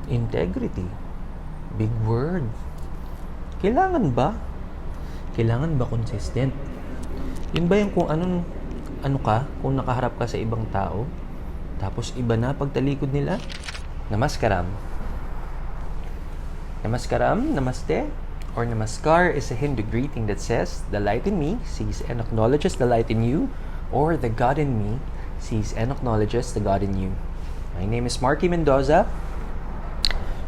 Integrity. Big word. Kailangan ba? Kailangan ba consistent? Yun ba yung kung kung nakaharap ka sa ibang tao, tapos iba na pagtalikod nila? Namaskaram. Namaskaram, namaste, or namaskar is a Hindu greeting that says, the light in me sees and acknowledges the light in you, or the God in me sees and acknowledges the God in you. My name is Marky Mendoza.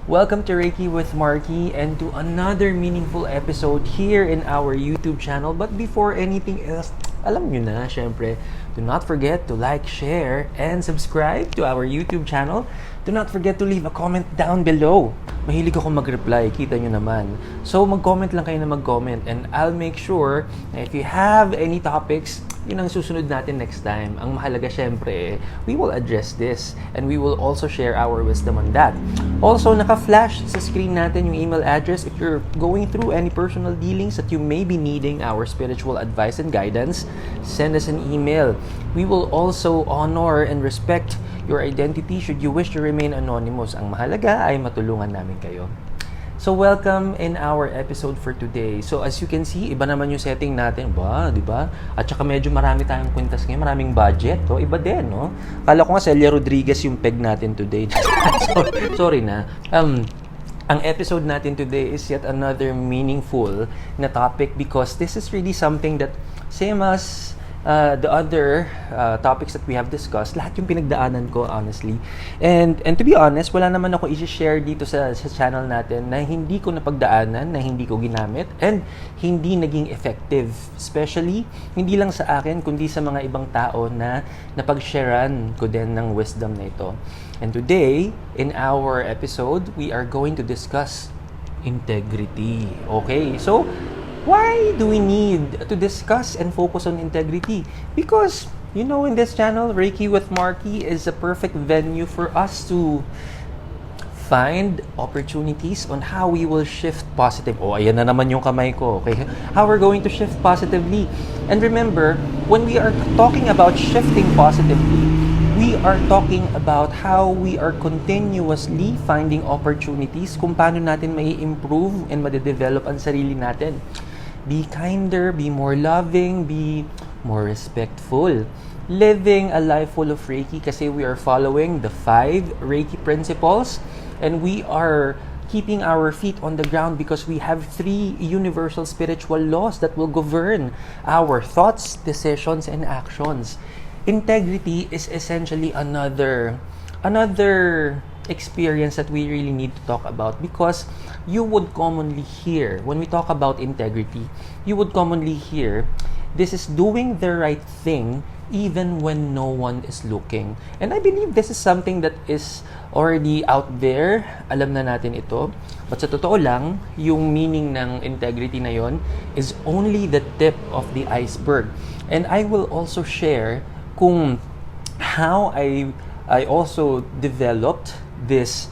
Welcome to Reiki with Marky and to another meaningful episode here in our YouTube channel. But before anything else, alam nyo na, syempre, do not forget to like, share, and subscribe to our YouTube channel. Do not forget to leave a comment down below. Mahilig ako mag-reply, kita nyo naman. So, mag-comment lang kayo na mag-comment and I'll make sure na if you have any topics, yun ang susunod natin next time. Ang mahalaga syempre, we will address this and we will also share our wisdom on that. Also, naka-flash sa screen natin yung email address if you're going through any personal dealings that you may be needing our spiritual advice and guidance. Send us an email. We will also honor and respect your identity should you wish to remain anonymous. Ang mahalaga ay matulungan namin kayo. So, welcome in our episode for today. So, as you can see, iba naman yung setting natin. Di ba? At saka medyo marami tayong kwintas ngayon, maraming budget. Iba din, no? Kala ko nga Celia Rodriguez yung peg natin today. Sorry na. Ang episode natin today is yet another meaningful na topic because this is really something that same as the other topics that we have discussed, lahat yung pinagdaanan ko, honestly. And to be honest, wala naman ako i-share dito sa channel natin na hindi ko napagdaanan, na hindi ko ginamit, and hindi naging effective. Especially, hindi lang sa akin, kundi sa mga ibang tao na napag-sharean ko din ng wisdom na ito. And today, in our episode, we are going to discuss integrity. Okay, so why do we need to discuss and focus on integrity? Because, you know, in this channel, Reiki with Marky is a perfect venue for us to find opportunities on how we will shift positive. Ayan na naman yung kamay ko. Okay? How we're going to shift positively. And remember, when we are talking about shifting positively, we are talking about how we are continuously finding opportunities kung paano natin may improve and ma-develop ang sarili natin. Be kinder, be more loving, be more respectful. Living a life full of Reiki kasi we are following the 5 Reiki Principles and we are keeping our feet on the ground because we have 3 universal spiritual laws that will govern our thoughts, decisions, and actions. Integrity is essentially another experience that we really need to talk about because you would commonly hear, when we talk about integrity, you would commonly hear, this is doing the right thing even when no one is looking. And I believe this is something that is already out there. Alam na natin ito. But sa totoo lang, yung meaning ng integrity na yon is only the tip of the iceberg. And I will also share kung how I also developed this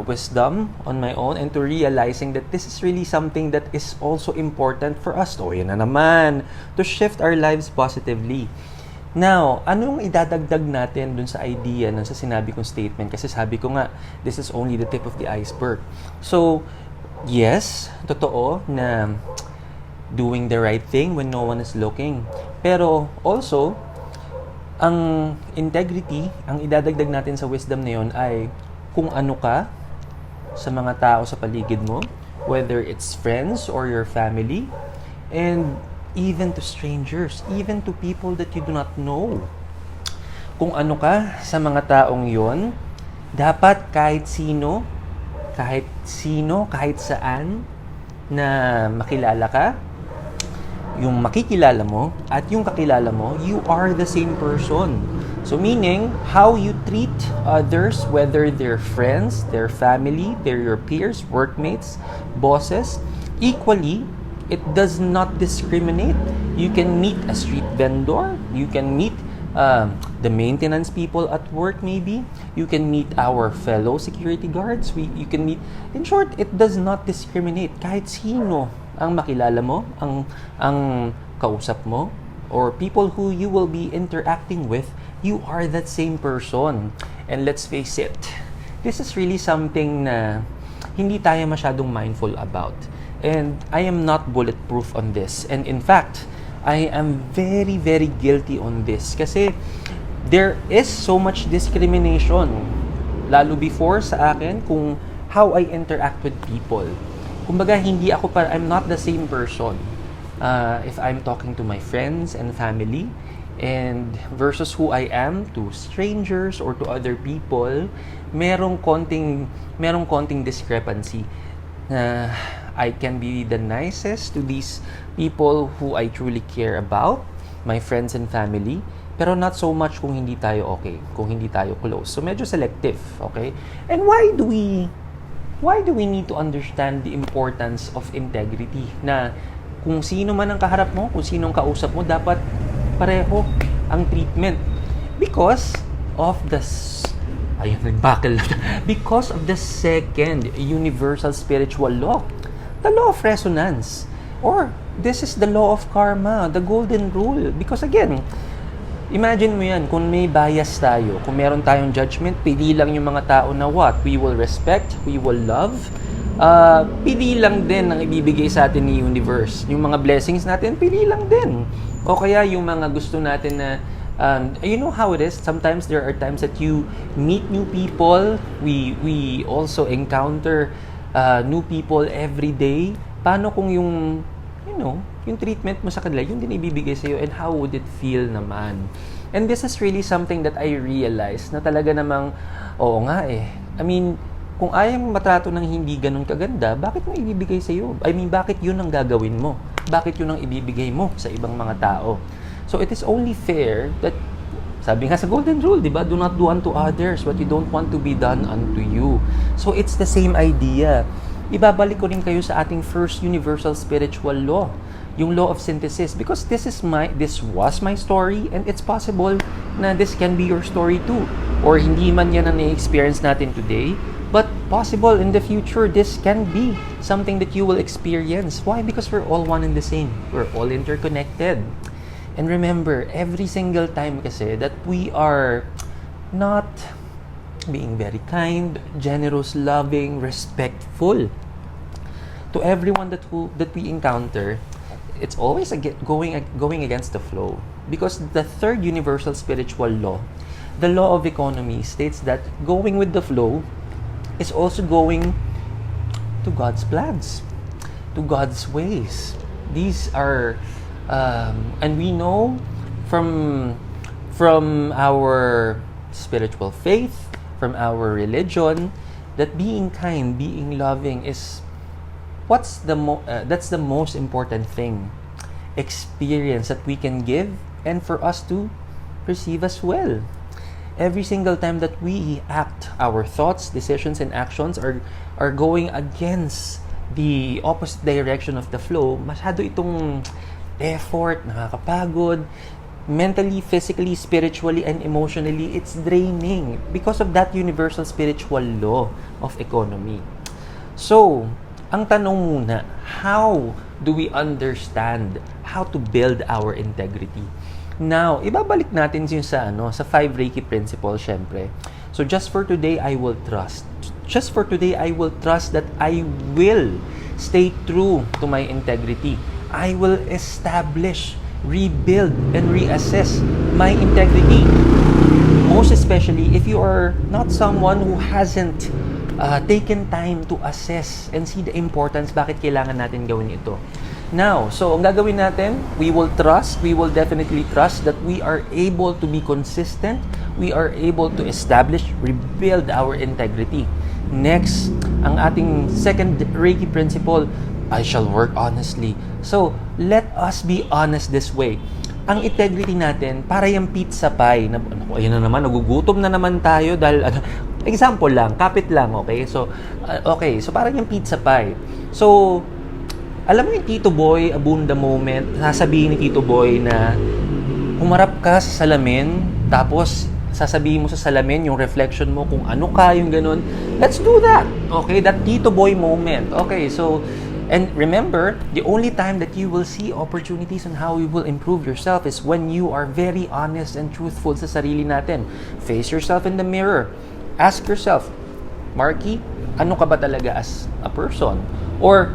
wisdom on my own and to realizing that this is really something that is also important for us. Yan na naman. To shift our lives positively. Now, anong idadagdag natin dun sa idea nun sa sinabi kong statement? Kasi sabi ko nga, this is only the tip of the iceberg. So, yes, totoo na doing the right thing when no one is looking. Pero also, ang integrity, ang idadagdag natin sa wisdom na yun ay kung ano ka sa mga tao sa paligid mo, whether it's friends or your family, and even to strangers, even to people that you do not know. Kung ano ka sa mga taong yon, dapat kahit saan na makilala ka, yung makikilala mo at yung kakilala mo, you are the same person. So meaning, how you treat others, whether they're friends, their family, they're your peers, workmates, bosses, equally, it does not discriminate. You can meet a street vendor, you can meet the maintenance people at work maybe, you can meet our fellow security guards, you can meet, in short, it does not discriminate. Kahit sino ang makilala mo, ang kausap mo, or people who you will be interacting with, you are that same person. And let's face it, this is really something na hindi tayo masyadong mindful about. And I am not bulletproof on this. And in fact, I am very, very guilty on this. Kasi there is so much discrimination, lalo before sa akin, kung how I interact with people. Kumbaga, I'm not the same person if I'm talking to my friends and family, and versus who I am to strangers or to other people, merong konting discrepancy. I can be the nicest to these people who I truly care about, my friends and family, pero not so much kung hindi tayo okay, kung hindi tayo close. So medyo selective, okay? And why do we need to understand the importance of integrity? Na kung sino man ang kaharap mo, kung sino ang kausap mo, dapat pareho ang treatment. Because of the second universal spiritual law, the law of resonance, or this is the law of karma, the golden rule. Because again, imagine mo yan, kung may bias tayo, kung meron tayong judgment, pili lang yung mga tao na what? We will respect, we will love. Pili lang din ang ibibigay sa atin ni universe. Yung mga blessings natin, pili lang din. O kaya yung mga gusto natin na, you know how it is, sometimes there are times that you meet new people, we also encounter new people every day. Paano kung yung treatment mo sa kanila, yun din ibibigay sa'yo, and how would it feel naman? And this is really something that I realized na talaga namang, oo nga eh. I mean, kung ayaw mo matrato ng hindi ganun kaganda, bakit mo ibibigay sa'yo? I mean, bakit yun ang gagawin mo? Bakit yun ang ibibigay mo sa ibang mga tao? So it is only fair that, sabi nga sa golden rule, di ba? Do not do unto others what you don't want to be done unto you. So it's the same idea. Ibabalik ko rin kayo sa ating first universal spiritual law, yung law of synthesis, because this was my story, and it's possible na this can be your story too. Or hindi man yan ang na-experience natin today, but possible in the future this can be something that you will experience. Why? Because we're all one and the same. We're all interconnected. And remember, every single time kasi that we are not being very kind, generous, loving, respectful to everyone that we encounter, it's always going against the flow. Because the third universal spiritual law, the law of economy, states that going with the flow is also going to God's plans, to God's ways. These are, and we know from our spiritual faith, from our religion, that being kind, being loving is that's the most important thing, experience that we can give and for us to receive as well. Every single time that we act, our thoughts, decisions, and actions are going against the opposite direction of the flow, masyado itong effort, nakakapagod, mentally, physically, spiritually, and emotionally, it's draining because of that universal spiritual law of economy. So, ang tanong muna, how do we understand how to build our integrity? Now, ibabalik natin yun sa 5 Reiki Principles, syempre. So, just for today, I will trust. Just for today, I will trust that I will stay true to my integrity. I will establish, rebuild, and reassess my integrity. Most especially if you are not someone who hasn't taken time to assess and see the importance bakit kailangan natin gawin ito. Now, so ang gagawin natin, we will definitely trust that we are able to be consistent, we are able to establish, rebuild our integrity. Next, ang ating second Reiki principle, I shall work honestly. So, let us be honest this way. Ang integrity natin, para yung pizza pie, ayun na naman, nagugutom na naman tayo dahil, example lang, kapit lang, okay? So, parang yung pizza pie. So, alam mo yung Tito Boy, abunda moment, sasabihin ni Tito Boy na humarap ka sa salamin, tapos sasabihin mo sa salamin yung reflection mo kung ano ka, yung ganun. Let's do that. Okay, that Tito Boy moment. Okay, so, and remember, the only time that you will see opportunities on how you will improve yourself is when you are very honest and truthful sa sarili natin. Face yourself in the mirror. Ask yourself, Marky, ano ka ba talaga as a person? Or,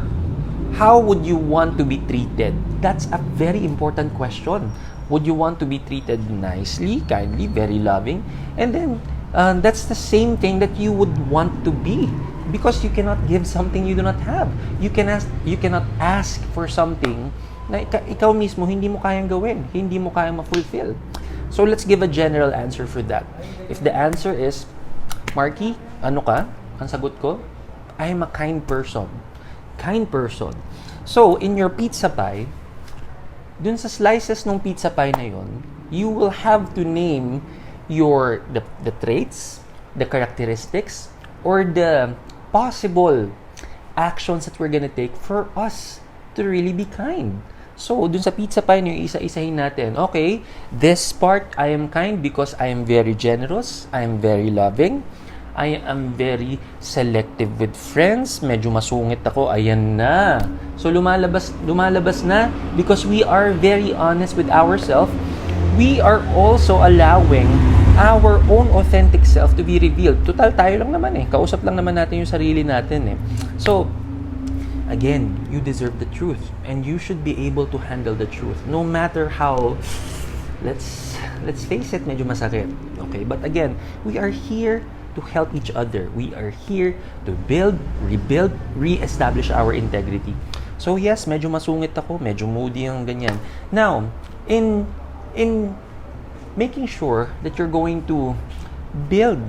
how would you want to be treated? That's a very important question. Would you want to be treated nicely, kindly, very loving? And then, that's the same thing that you would want to be. Because you cannot give something you do not have. You cannot ask for something na ikaw mismo hindi mo kayang gawin, hindi mo kayang ma-fulfill. So let's give a general answer for that. If the answer is, Marky, ano ka? Ang sagot ko, I am a kind person. Kind person. So, in your pizza pie, dun sa slices ng pizza pie na yon, you will have to name the traits, the characteristics, or the possible actions that we're gonna take for us to really be kind. So, dun sa pizza pie nyo, isa-isahin natin. Okay, this part, I am kind because I am very generous, I am very loving, I am very selective with friends, medyo masungit ako, ayan na. So, lumalabas na because we are very honest with ourselves. We are also allowing our own authentic self to be revealed. Total, tayo lang naman kausap lang naman natin yung sarili natin So, again, you deserve the truth and you should be able to handle the truth no matter how, let's face it, medyo masakit. Okay, but again, we are here to help each other. We are here to build, rebuild, re-establish our integrity. So yes, medyo masungit ako, medyo moody yung ganyan. Now, in making sure that you're going to build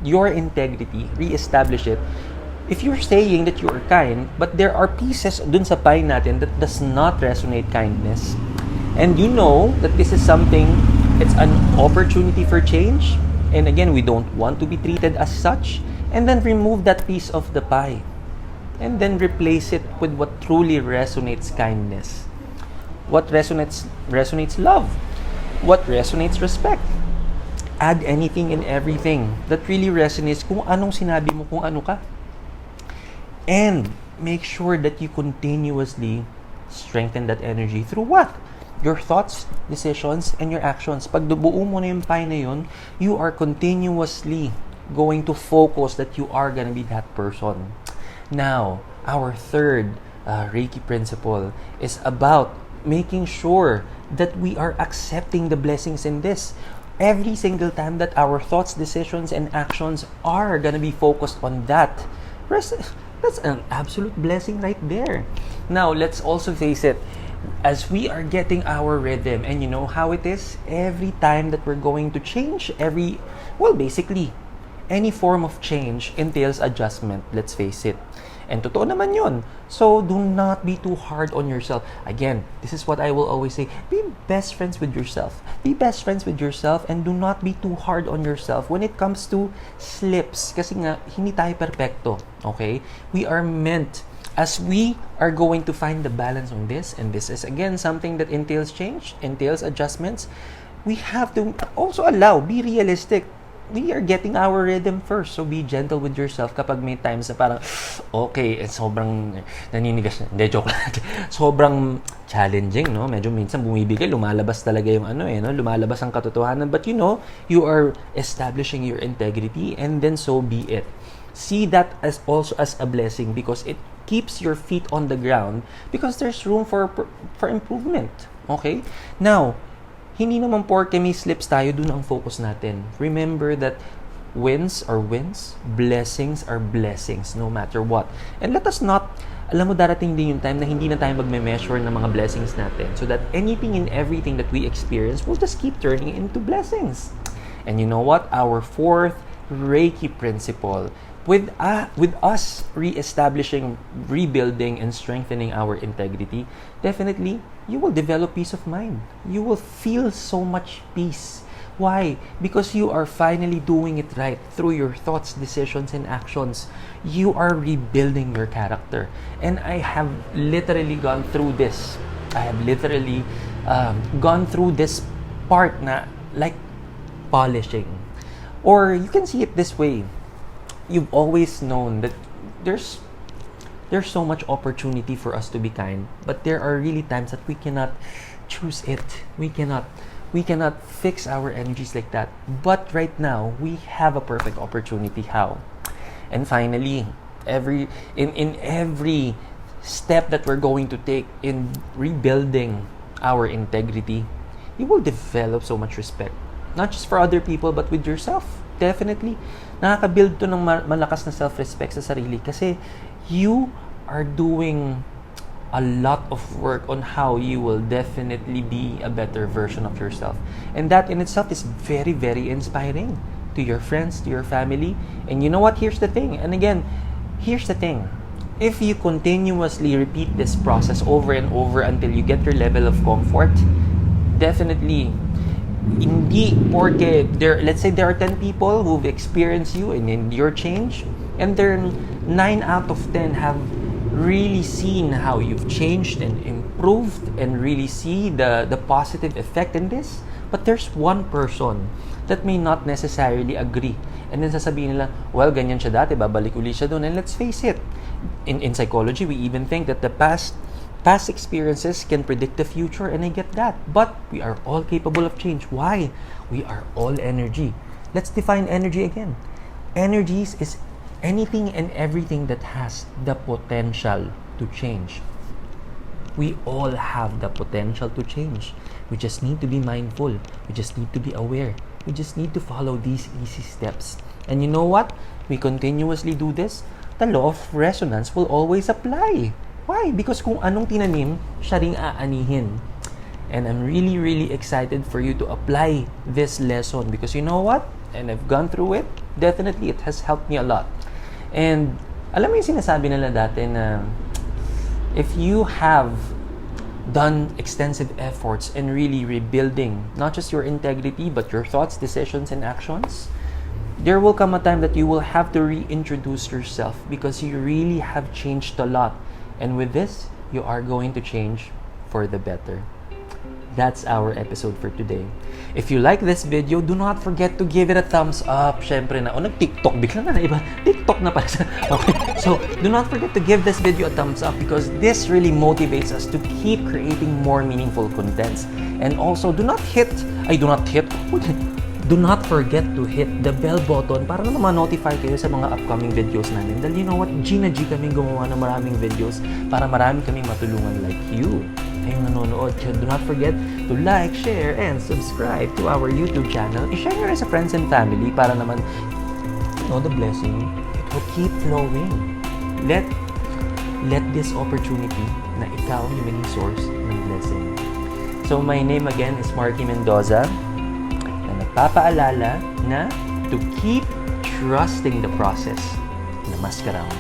your integrity, re-establish it, if you're saying that you are kind, but there are pieces dun sa pie natin that does not resonate kindness, and you know that this is something, it's an opportunity for change, and again, we don't want to be treated as such, and then remove that piece of the pie, and then replace it with what truly resonates kindness. What resonates love. What resonates respect. Add anything and everything that really resonates kung anong sinabi mo, kung ano ka. And make sure that you continuously strengthen that energy through what? Your thoughts, decisions, and your actions. Pag buo mo na yung pie na yun, you are continuously going to focus that you are gonna be that person. Now, our third Reiki principle is about making sure that we are accepting the blessings in this. Every single time that our thoughts, decisions, and actions are gonna be focused on that, that's an absolute blessing right there. Now, let's also face it, as we are getting our rhythm, and you know how it is, every time that we're going to change, basically, any form of change entails adjustment, let's face it. And totoo naman yun. So, do not be too hard on yourself. Again, this is what I will always say. Be best friends with yourself. Be best friends with yourself and do not be too hard on yourself when it comes to slips. Kasi nga, hindi tayo perfecto. Okay? We are meant, as we are going to find the balance on this, and this is again something that entails change, entails adjustments, we have to also be realistic. We are getting our rhythm first. So, be gentle with yourself kapag may times na parang, okay, sobrang naninigas na. Hindi, joke lang. Sobrang challenging, no? Medyo minsan bumibigay, lumalabas talaga yung lumalabas ang katotohanan. But you are establishing your integrity, and then so be it. See that as also as a blessing because it keeps your feet on the ground because there's room for improvement. Okay? Now, hindi naman porke may slips tayo, dun ang focus natin. Remember that wins are wins, blessings are blessings, no matter what. And let us not, alam mo, darating din yung time na hindi na tayo magme-measure ng mga blessings natin so that anything and everything that we experience will just keep turning into blessings. And you know what? Our fourth Reiki principle, with us re-establishing, rebuilding, and strengthening our integrity, definitely, you will develop peace of mind. You will feel so much peace. Why? Because you are finally doing it right through your thoughts, decisions, and actions. You are rebuilding your character. And I have literally gone through this. I have literally gone through this part na like polishing. Or you can see it this way. You've always known that there's so much opportunity for us to be kind, but there are really times that we cannot choose it. We cannot fix our energies like that. But right now, we have a perfect opportunity. How? And finally, in every step that we're going to take in rebuilding our integrity, you will develop so much respect. Not just for other people, but with yourself. Definitely. Nakaka-build to ng malakas na self-respect sa sarili kasi you are doing a lot of work on how you will definitely be a better version of yourself. And that in itself is very, very inspiring to your friends, to your family. And you know what? Here's the thing. And again, here's the thing. If you continuously repeat this process over and over until you get your level of comfort, definitely, hindi porque let's say there are 10 people who've experienced you and in your change, and there 9 out of 10 have really seen how you've changed and improved and really see the positive effect in this. But there's one person that may not necessarily agree. And then sasabihin nila, well, ganyan siya dati, babalik uli siya doon. And let's face it, in psychology, we even think that the past experiences can predict the future, and I get that. But we are all capable of change. Why? We are all energy. Let's define energy again. Energies is anything and everything that has the potential to change. We all have the potential to change. We just need to be mindful. We just need to be aware. We just need to follow these easy steps. And you know what? We continuously do this. The law of resonance will always apply. Why? Because kung anong tinanim, siya ring aanihin. And I'm really, really excited for you to apply this lesson because you know what? And I've gone through it. Definitely, it has helped me a lot. And alam mo yung sinasabi nila dati na if you have done extensive efforts in really rebuilding not just your integrity but your thoughts, decisions, and actions, there will come a time that you will have to reintroduce yourself because you really have changed a lot. And with this, you are going to change for the better. That's our episode for today. If you like this video, do not forget to give it a thumbs up. Syempre na, nag-TikTok. Bigla na iba. TikTok na pala. Okay. So, do not forget to give this video a thumbs up because this really motivates us to keep creating more meaningful contents. And also, do not forget to hit the bell button para naman ma-notify kayo sa mga upcoming videos namin. Dahil you know what? G kaming gumawa ng maraming videos para marami kaming matulungan like you. Kayong nanonood. Do not forget to like, share, and subscribe to our YouTube channel. I-share nyo rin sa friends and family para naman, the blessing, it will keep flowing. Let this opportunity na ikaw yung maging source ng blessing. So, my name again is Marky Mendoza na nagpapaalala na to keep trusting the process na mas karang.